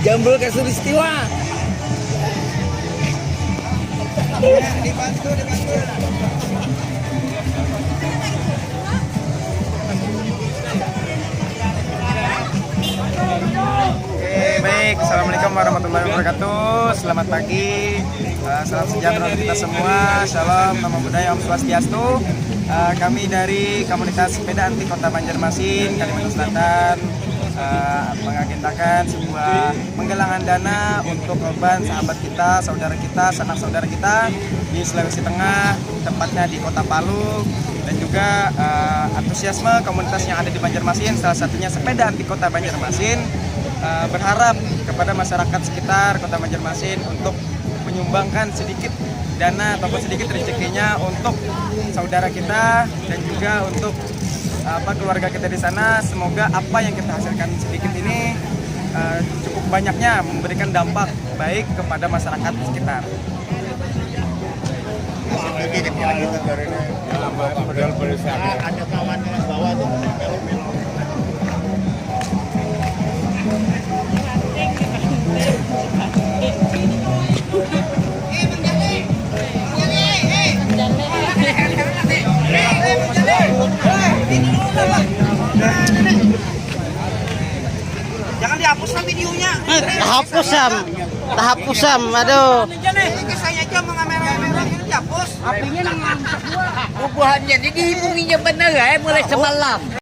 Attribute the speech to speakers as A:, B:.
A: Jambul Kasulistiwa.
B: Dibantu.
C: Baik, assalamualaikum warahmatullahi wabarakatuh. Selamat pagi, salam sejahtera untuk kita semua. Shalom, namo buddhaya, om swastiastu. Kami dari komunitas sepeda anti Kota Banjarmasin, Kalimantan Selatan, mengagendakan sebuah penggalangan dana untuk korban sahabat kita, saudara kita, sanak saudara kita di Sulawesi Tengah, tepatnya di Kota Palu, dan juga antusiasme komunitas yang ada di Banjarmasin, salah satunya sepeda anti Kota Banjarmasin. Berharap kepada masyarakat sekitar Kota Banjarmasin untuk menyumbangkan sedikit dana ataupun sedikit rezekinya untuk saudara kita dan juga untuk keluarga kita di sana. Semoga apa yang kita hasilkan sedikit ini cukup banyaknya memberikan dampak baik kepada masyarakat sekitar.
B: Ada kawan yang bawa tuh.
D: Jangan dihapus lah videonya.
E: Tahapus Sam, aduh.
D: Ini saya aja mengamera-amera ini dihapus.
E: Apinya nang bubuhannya jadi himunginya bener ya mulai semalam.